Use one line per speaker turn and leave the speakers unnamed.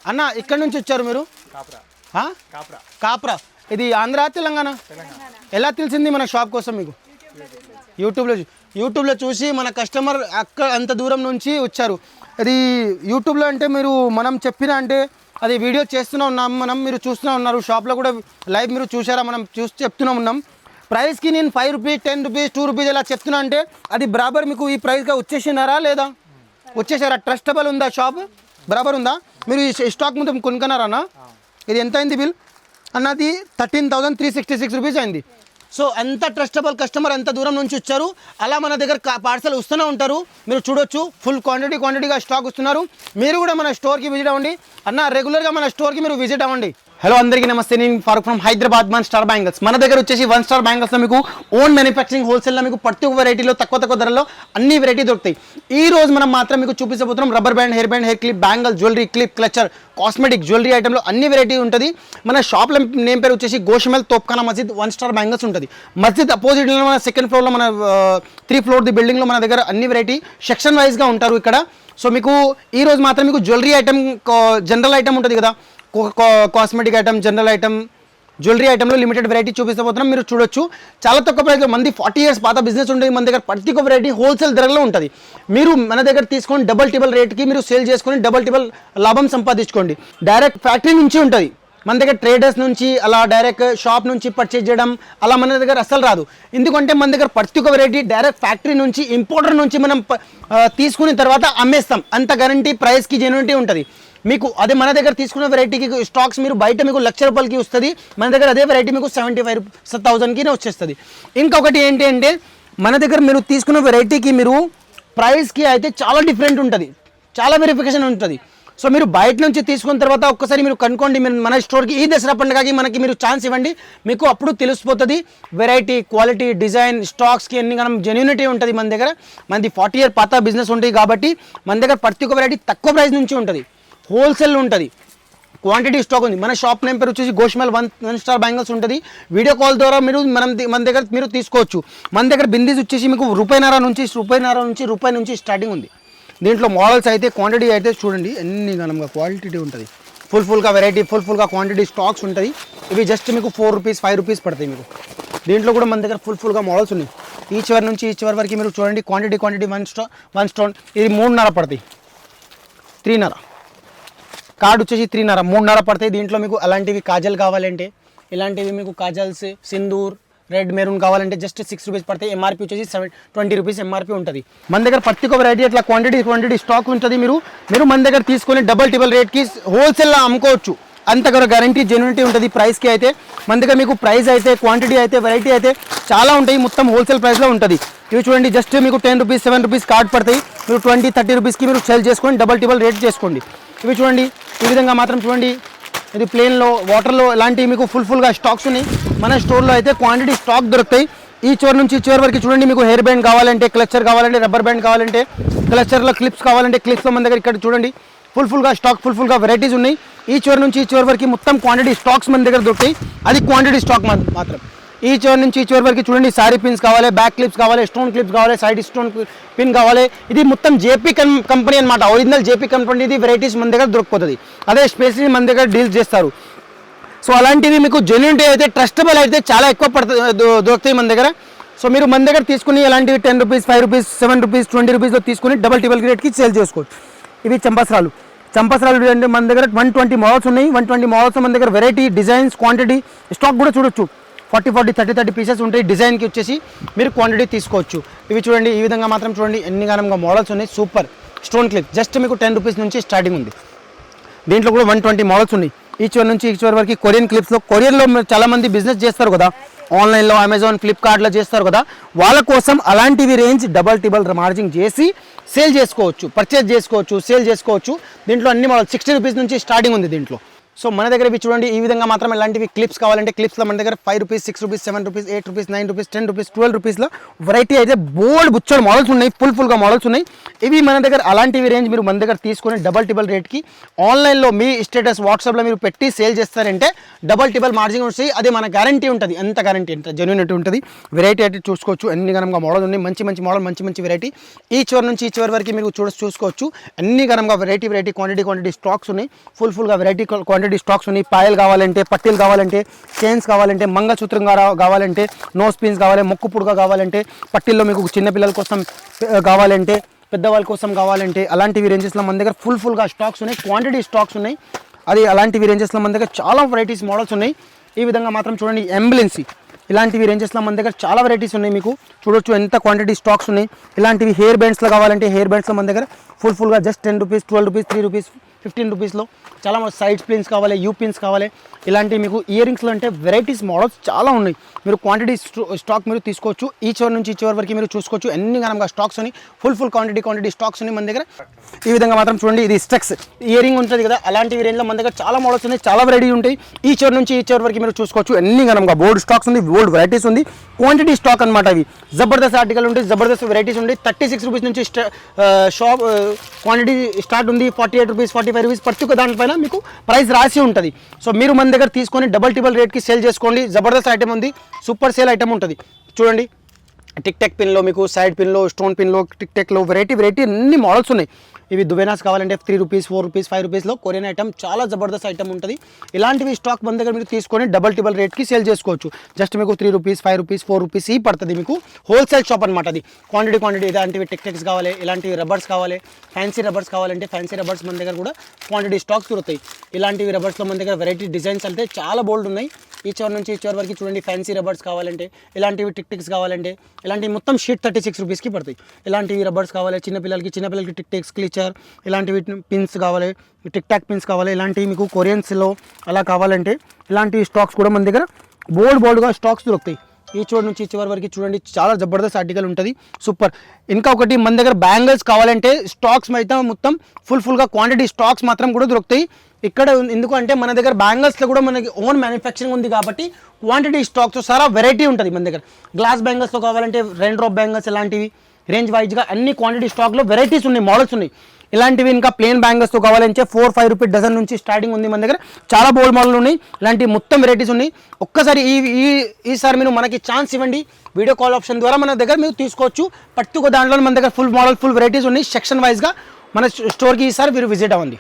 అన్న ఇక్కడ నుంచి వచ్చారు మీరు? కాప్రా. ఇది ఆంధ్ర తెలంగాణ? ఎలా తెలిసింది మన షాప్ కోసం మీకు? యూట్యూబ్లో చూసి మన కస్టమర్ అంత దూరం నుంచి వచ్చారు. అది యూట్యూబ్లో అంటే మీరు మనం చెప్పిన అంటే అది వీడియో చేస్తూనే ఉన్నాం మనం, మీరు చూస్తూనే ఉన్నారు. షాప్లో కూడా లైవ్ మీరు చూసారా, మనం చెప్తూనే ఉన్నాం. ప్రైస్కి నేను 5 రూపీస్ 10 రూపీస్ 2 రూపీస్ ఇలా చెప్తున్నా అంటే అది బరాబర్ మీకు ఈ ప్రైస్గా వచ్చేసినారా లేదా? వచ్చేసారా? ట్రస్టబుల్ ఉందా షాప్? బరాబర్ ఉందా? మీరు ఈ స్టాక్ మొత్తం కొనుక్కున్నారా? ఇది ఎంత అయింది బిల్ అన్నది? 13,366 రూపీస్ అయింది. సో ఎంత ట్రస్టబుల్ కస్టమర్, ఎంత దూరం నుంచి వచ్చారు. అలా మన దగ్గర పార్సల్ వస్తూనే ఉంటారు. మీరు చూడొచ్చు ఫుల్ క్వాంటిటీగా స్టాక్ వస్తున్నారు. మీరు కూడా మన స్టోర్కి విజిట్ అవ్వండి అన్న. రెగ్యులర్గా మన స్టోర్కి మీరు విజిట్ అవ్వండి. హలో అందరికీ నమస్తే, నేను Farooq from Hyderabad. 1 star bangles మన దగ్గర వచ్చేసి 1 స్టార్ బ్యాంగిల్స్లో మీకు ఓన్ మ్యానుఫ్యాక్చరింగ్ హోల్సేల్లో మీకు ప్రతి ఒక్క వెరైటీలో తక్కువ ధరలో అన్ని వెరైటీ దొరుకుతాయి. ఈ రోజు మనం మాత్రం మీకు చూపించబోతున్నాం rubber band, hair band, hair clip, bangle, jewellery, clip, clutcher, cosmetic, jewellery ఐటెంలో అన్ని వెరైటీ ఉంటుంది. మన షాప్లో నేమ్ పేరు వచ్చేసి గోషమల్ తోప్ఖానా మస్జిద్ 1 స్టార్ బ్యాంగిల్స్ ఉంటుంది. మస్జిద్ అపోజిట్లో మన 2nd ఫ్లోర్లో మన 3 ఫ్లోర్ ది బిల్డింగ్లో మన దగ్గర అన్ని వెరైటీ సెక్షన్ వైజ్గా ఉంటారు ఇక్కడ. సో మీకు ఈ రోజు మాత్రం మీకు జ్యువెలరీ ఐటమ్, జనరల్ ఐటమ్ ఉంటుంది కదా, cosmetic item, general item, jewellery ఐటమ్లో లిమిటెడ్ వెరైటీ చూపిస్తపోతున్నాం. మీరు చూడొచ్చు చాలా తక్కువ ప్రైస్లో. మంది 40 years పాత బిజినెస్ ఉంటుంది మన దగ్గర. ప్రతి ఒక్క వెరైటీ హోల్సేల్ ధరలో ఉంటుంది. మీరు మన దగ్గర తీసుకొని డబల్ రేట్కి మీరు సేల్ చేసుకొని డబల్ లాభం సంపాదించుకోండి. డైరెక్ట్ ఫ్యాక్టరీ నుంచి ఉంటుంది మన దగ్గర. ట్రేడర్స్ నుంచి అలా డైరెక్ట్ షాప్ నుంచి పర్చేజ్ చేయడం అలా మన దగ్గర అస్సలు రాదు. ఎందుకంటే మన దగ్గర ప్రతి ఒక్క వెరైటీ డైరెక్ట్ ఫ్యాక్టరీ నుంచి, ఇంపోర్టర్ నుంచి మనం తీసుకున్న తర్వాత అమ్మేస్తాం. అంత గ్యారంటీ, ప్రైస్కి జెన్యూనిటీ ఉంటుంది మీకు. అదే మన దగ్గర తీసుకున్న వెరైటీకి స్టాక్స్ మీరు బయట మీకు ₹1,00,000కి వస్తుంది. మన దగ్గర అదే వెరైటీ మీకు 75,000కి వచ్చేస్తుంది. ఇంకొకటి ఏంటి అంటే మన దగ్గర మీరు తీసుకున్న వెరైటీకి మీరు ప్రైస్కి అయితే చాలా డిఫరెంట్ ఉంటుంది, చాలా వెరిఫికేషన్ ఉంటుంది. సో మీరు బయట నుంచి తీసుకున్న తర్వాత ఒక్కసారి మీరు కనుక్కోండి. మీరు మన స్టోర్కి ఈ దసరా పండుగకి మనకి మీరు ఛాన్స్ ఇవ్వండి, మీకు అప్పుడు తెలిసిపోతుంది వెరైటీ, క్వాలిటీ, డిజైన్, స్టాక్స్కి ఎన్ని మనం జెన్యూనిటీ ఉంటుంది మన దగ్గర. మనది 40 year పాత బిజినెస్ ఉంటుంది కాబట్టి మన దగ్గర ప్రతి ఒక్క వెరైటీ తక్కువ ప్రైస్ నుంచి ఉంటుంది, హోల్సేల్ ఉంటుంది, క్వాంటిటీ స్టాక్ ఉంది. మన షాప్ నేమ్ పేరు వచ్చేసి గోషమల్ 1 స్టార్ బ్యాంగిల్స్ ఉంటుంది. వీడియో కాల్ ద్వారా మీరు మన దగ్గర మీరు తీసుకోవచ్చు. మన దగ్గర బిందీస్ వచ్చేసి మీకు రూపాయిన్నర నుంచి స్టార్టింగ్ ఉంది. దీంట్లో మోడల్స్ అయితే, క్వాంటిటీ అయితే చూడండి ఎన్ని గనంగా క్వాలిటీ ఉంటుంది. ఫుల్గా వెరైటీ, ఫుల్గా క్వాంటిటీ స్టాక్స్ ఉంటుంది. ఇవి జస్ట్ మీకు 4 రూపీస్ 5 రూపీస్ పడతాయి మీకు. దీంట్లో కూడా మన దగ్గర ఫుల్గా మోడల్స్ ఉన్నాయి. ఈ చివరి నుంచి ఈ చివరి వరకు మీరు చూడండి. క్వాంటిటీ 1 స్టోన్ ఇది 3.5 పడతాయి, 3.5 కార్డ్ వచ్చేసి 3.5 3.5 పడతాయి. దీంట్లో మీకు అలాంటివి కాజల్ కావాలంటే, ఇలాంటివి మీకు కాజల్స్, సింధూర్, రెడ్, మెరూన్ కావాలంటే జస్ట్ 6 రూపీస్ పడతాయి. ఎంఆర్పీ వచ్చేసి 20 రూపీస్ ఎంఆర్పీ ఉంటుంది. మన దగ్గర ప్రతి ఒక్క వెరైటీ అట్లా క్వాంటిటీ స్టాక్ ఉంటుంది. మీరు మన దగ్గర తీసుకొని డబల్ రేట్కి హోల్సేల్లో అమ్ముకోవచ్చు. అంతగా గ్యారంటీ, జెన్యూనిటీ ఉంటుంది ప్రైస్కి అయితే. మన దగ్గర మీకు ప్రైస్ అయితే, క్వాంటిటీ అయితే, వెరైటీ అయితే చాలా ఉంటాయి. మొత్తం హోల్సేల్ ప్రైస్లో ఉంటుంది. ఇవి చూడండి జస్ట్ మీకు 10 రూపీస్ 7 రూపీస్ కార్డ్ పడతాయి. మీరు 20-30 రూపీస్కి మీరు సేల్ చేసుకొని డబల్ రేట్ చేసుకోండి. ఇవి చూడండి ఈ విధంగా మాత్రం చూడండి. ఇది ప్లేన్లో, వాటర్లో ఇలాంటివి మీకు ఫుల్గా స్టాక్స్ ఉన్నాయి. మన స్టోర్లో అయితే క్వాంటిటీ స్టాక్ దొరుకుతాయి. ఈ చివరి నుంచి ఈ చివరి వరకు చూడండి. మీకు హెయిర్ బ్యాండ్ కావాలంటే, క్లచర్ కావాలంటే, రబ్బర్ బ్యాండ్ కావాలంటే, క్లచర్లో క్లిప్స్ కావాలంటే క్లిప్స్లో మన దగ్గర ఇక్కడ చూడండి ఫుల్గా స్టాక్, ఫుల్గా వెరైటీస్ ఉన్నాయి. ఈ చివరి నుంచి ఈ చివరి వరకు మొత్తం క్వాంటిటీ స్టాక్స్ మన దగ్గర దొరుకుతాయి. అది క్వాంటిటీ స్టాక్ మాత్రం. ఈ చివరి నుంచి ఈ చివరి వరకు చూడండి. సారీ పిన్స్ కావాలి, బ్యాక్ క్లిప్స్ కావాలి, స్టోన్ క్లిప్స్ కావాలి, సైడ్ స్టోన్ పిన్ కావాలి. ఇది మొత్తం జేపీ కంపెనీ అనమాట, ఒరిజినల్ జేపీ కంపెనీ. ఇది వెరైటీస్ మన దగ్గర దొరికిపోతుంది. అదే స్పెషల్లీ మన దగ్గర డీల్స్ చేస్తారు. సో అలాంటివి మీకు జెన్యూనిటీ అయితే, ట్రస్టబుల్ అయితే చాలా ఎక్కువ దొరుకుతాయి మన దగ్గర. సో మీరు మన దగ్గర తీసుకుని అలాంటివి 10 రూపీస్ 5 రూపీస్ 7 రూపీస్ 20 రూపీస్లో తీసుకుని డబల్ రేట్కి సేల్ చేసుకోవచ్చు. ఇవి చంపసరాలు అంటే మన దగ్గర 120 మోడల్స్ ఉన్నాయి. 120 మోడల్స్ మన దగ్గర వెరైటీ, డిజైన్స్, క్వాంటిటీ స్టాక్ కూడా చూడొచ్చు. 40 30 పీసెస్ ఉంటాయి. డిజైన్కి వచ్చేసి మీరు క్వాంటిటీ తీసుకోవచ్చు. ఇవి చూడండి ఈ విధంగా మాత్రం చూడండి ఎన్ని గానంగా మోడల్స్ ఉన్నాయి. సూపర్ స్టోన్ క్లిప్ జస్ట్ మీకు 10 రూపీస్ నుంచి స్టార్టింగ్ ఉంది. దీంట్లో కూడా 120 మోడల్స్ ఉన్నాయి. ఈ చివరి నుంచి ఈ చివరి వరకు కొరియన్ క్లిప్స్లో, కొరియన్లో చాలామంది బిజినెస్ చేస్తారు కదా, ఆన్లైన్లో అమెజాన్, ఫ్లిప్కార్ట్లో చేస్తారు కదా, వాళ్ళ కోసం అలాంటివి రేంజ్ డబల్ మార్జింగ్ చేసి సేల్ చేసుకోవచ్చు, పర్చేజ్ చేసుకోవచ్చు, సేల్ చేసుకోవచ్చు. దీంట్లో అన్ని మోడల్ 60 రూపీస్ నుంచి స్టార్టింగ్ ఉంది. దీంట్లో సో మన దగ్గర ఇవి చూడండి ఈ విధంగా మాత్రం ఇలాంటివి క్లిప్స్ కావాలంటే క్లిప్స్లో మన దగ్గర 5 rupees 6 rupees 7 rupees 8 rupees 9 rupees 10 rupees 12 రూపీస్లో వెరైటీ అయితే బోల్డ్ బుచ్చోడ్ మోడల్స్ ఉన్నాయి, ఫుల్గా మోడల్స్ ఉన్నాయి. ఇవి మన దగ్గర అలాంటివి రేంజ్ మీరు మన దగ్గర తీసుకొని డబల్ టిబల్ రేట్కి ఆన్లైన్లో మీ స్టేటస్ వాట్సాప్లో మీరు పెట్టి సేల్ చేస్తారంటే డబల్ టిబల్ మార్జిన్ వస్తాయి. అదే మన గ్యారంటీ ఉంటుంది, ఎంత గ్యారంటీ ఎంత జెన్యూనిటీ ఉంటుంది. వెరైటీ అయితే చూసుకోవచ్చు, ఎన్ని గనంగా మోడల్ ఉన్నాయి, మంచి మోడల్ మంచి వెరైటీ. ఈ చివరి నుంచి ఈ చివరి వరకు మీరు చూసుకోవచ్చు. అన్ని గనంగా వెరైటీ క్వాంటిటీ స్టాక్స్ ఉన్నాయి, ఫుల్గా వెరైటీ క్వాంటిటీ స్టాక్స్ ఉన్నాయి. పాయలు కావాలంటే, పట్టీలు కావాలంటే, చైన్స్ కావాలంటే, మంగళసూత్రం కావాలంటే, నోస్ పిన్స్ కావాలి, మొక్కు పుడక కావాలంటే, పట్టీల్లో మీకు చిన్నపిల్లల కోసం కావాలంటే, పెద్దవాళ్ళ కోసం కావాలంటే అలాంటివి రేంజెస్లో మన దగ్గర ఫుల్గా స్టాక్స్ ఉన్నాయి, క్వాంటిటీ స్టాక్స్ ఉన్నాయి. అది అలాంటివి రేంజెస్లో మన దగ్గర చాలా వెరైటీస్ మోడల్స్ ఉన్నాయి. ఈ విధంగా మాత్రం చూడండి అంబులెన్సీ ఇలాంటివి రేంజెస్లో మన దగ్గర చాలా వెరైటీస్ ఉన్నాయి. మీకు చూడొచ్చు ఎంత క్వాంటిటీ స్టాక్స్ ఉన్నాయి. ఇలాంటివి హెయిర్ బ్యాండ్స్లో కావాలంటే హెయిర్ బ్యాండ్స్లో మన దగ్గర ఫుల్గా జస్ట్ 10 రూపీస్ 12 రూపీస్ 3 రూపీస్ 15 రూపీస్లో చాలా సైడ్ పిన్స్ కావాలి, యూ పిన్స్ కావాలి. ఇలాంటివి మీకు ఇయర్ రింగ్స్లో అంటే వెరైటీస్ మోడల్స్ చాలా ఉన్నాయి. మీరు క్వాంటిటీ స్టాక్ మీరు తీసుకోవచ్చు. ఈ చివరి నుంచి ఈ చివరి వరకు మీరు చూసుకోవచ్చు. ఎన్ని గనంగా స్టాక్స్ ఉన్నాయి, ఫుల్ క్వాంటిటీ స్టాక్స్ ఉన్నాయి మన దగ్గర. ఈ విధంగా మాత్రం చూడండి, ఇది స్టెక్స్ ఇయర్ రింగ్ ఉంటుంది కదా, అలాంటి రేంజ్లో మన దగ్గర చాలా మోడల్స్ ఉన్నాయి, చాలా వెరైటీ ఉంటాయి. ఈ చివరి నుంచి ఈ చివరి వరకు మీరు చూసుకోవచ్చు. ఎన్ని గనంగా బోల్డ్ స్టాక్స్ ఉంది, బోల్డ్ వెరైటీస్ ఉంది, క్వాంటిటీ స్టాక్ అనమాట. ఇవి జబర్దస్త్ ఆర్టికల్ ఉంటాయి, జబర్దస్త్ వెరైటీస్ ఉంటాయి. 36 రూపీస్ నుంచి షాప్ క్వాంటిటీ స్టార్ట్ ఉంది. 48 రూపీస్ 45 రూపీస్ ప్రతి ఒక్క దానిపైన మీకు ప్రైస్ రాసి ఉంటుంది. సో మీరు మన దగ్గర తీసుకొని డబల్ టిబల్ రేట్కి సేల్ చేసుకోండి. జబర్దస్త్ ఐటమ్ ఉంది, సూపర్ సేల్ ఐటమ్ ఉంటుంది. చూడండి టిక్ టెక్ పిన్లో మీకు సైడ్ పిన్లో, స్టోన్ పిన్లో, టిక్ టెక్లో వెరైటీ అన్ని మోడల్స్ ఉన్నాయి. ఇవి దుబెనాస్ కావాలంటే 3 రూపీస్ 4 రూపీస్ 5 రూపీస్లో కొరియన్ ఐటమ్ చాలా జబర్దస్త్ ఐటమ్ ఉంటుంది. ఇలాంటివి స్టాక్ మన దగ్గర మీరు తీసుకొని డబల్ టిబల్ రేట్కి సేల్ చేసుకోవచ్చు. జస్ట్ మీకు 3 రూపీస్ 5 రూపీస్ 4 రూపీస్ ఈ పడుతుంది. మీకు హోల్సేల్ షాప్ అనమాట. అది క్వాంటిటీ ఇలాంటివి టిక్ టెక్స్ కావాలి, ఇలాంటివి రబ్బర్స్ కావాలి, ఫ్యాన్సీ రబ్బర్స్ కావాలంటే ఫ్యాన్సీ రబ్బర్స్ మన దగ్గర కూడా క్వాంటిటీ స్టాక్స్ దొరుకుతాయి. ఇలాంటివి రబ్బర్స్లో మన దగ్గర వెరైటీ డిజైన్స్ అంటే చాలా బోల్డ్ ఉన్నాయి. ఈ చివరి నుంచి ఈ చివరి వరకు చూడండి. ఫ్యాన్సీ రబ్బర్స్ కావాలంటే, ఇలాంటివి టిక్ టిక్స్ కావాలంటే, ఇలాంటివి మొత్తం షీట్ 36 రూపీస్కి పడతాయి. ఇలాంటివి రబ్బర్స్ కావాలి, చిన్నపిల్లలకి టిక్ టిక్స్ క్లీచర్, ఇలాంటివి పిన్స్ కావాలి, టిక్ టాక్ పిన్స్ కావాలి, ఇలాంటివి మీకు కొరియన్స్లో అలా కావాలంటే ఇలాంటి స్టాక్స్ కూడా మన దగ్గర బోల్డ్గా స్టాక్స్ దొరుకుతాయి. ఈ చివరి నుంచి ఈ చివరి వరకు చూడండి, చాలా జబర్దస్త్ ఆర్టికల్ ఉంటుంది, సూపర్. ఇంకా ఒకటి మన దగ్గర బ్యాంగిల్స్ కావాలంటే స్టాక్స్ అయితే మొత్తం ఫుల్గా క్వాంటిటీ స్టాక్స్ మాత్రం కూడా దొరుకుతాయి ఇక్కడ. ఎందుకంటే మన దగ్గర బ్యాంగిల్స్లో కూడా మనకి ఓన్ మ్యానుఫ్యాక్చరింగ్ ఉంది కాబట్టి క్వాంటిటీ స్టాక్స్ సారా వెరైటీ ఉంటుంది మన దగ్గర. గ్లాస్ బ్యాంగిల్స్లో కావాలంటే రెయిన్ డ్రాప్ బ్యాంగిల్స్ ఇలాంటివి రేంజ్ వైజ్గా అన్ని క్వాంటిటీ స్టాక్లో వెరైటీస్ ఉన్నాయి, మోడల్స్ ఉన్నాయి. ఇలాంటివి ఇంకా ప్లేన్ బ్యాంగిల్స్తో కావాలంటే 4-5 రూపీస్ డజన్ నుంచి స్టార్టింగ్ ఉంది మన దగ్గర. చాలా బోల్డ్ మోడల్ ఉన్నాయి, ఇలాంటి మొత్తం వెరైటీస్ ఉన్నాయి. ఒక్కసారి ఈసారి మీరు మనకి ఛాన్స్ ఇవ్వండి, వీడియో కాల్ ఆప్షన్ ద్వారా మన దగ్గర మీరు తీసుకోవచ్చు. ప్రతి ఒక్క దాంట్లో మన దగ్గర ఫుల్ మోడల్ ఫుల్ వెరైటీస్ ఉన్నాయి. సెక్షన్ వైజ్గా మన స్టోర్కి ఈసారి మీరు విజిట్ అవ్వండి.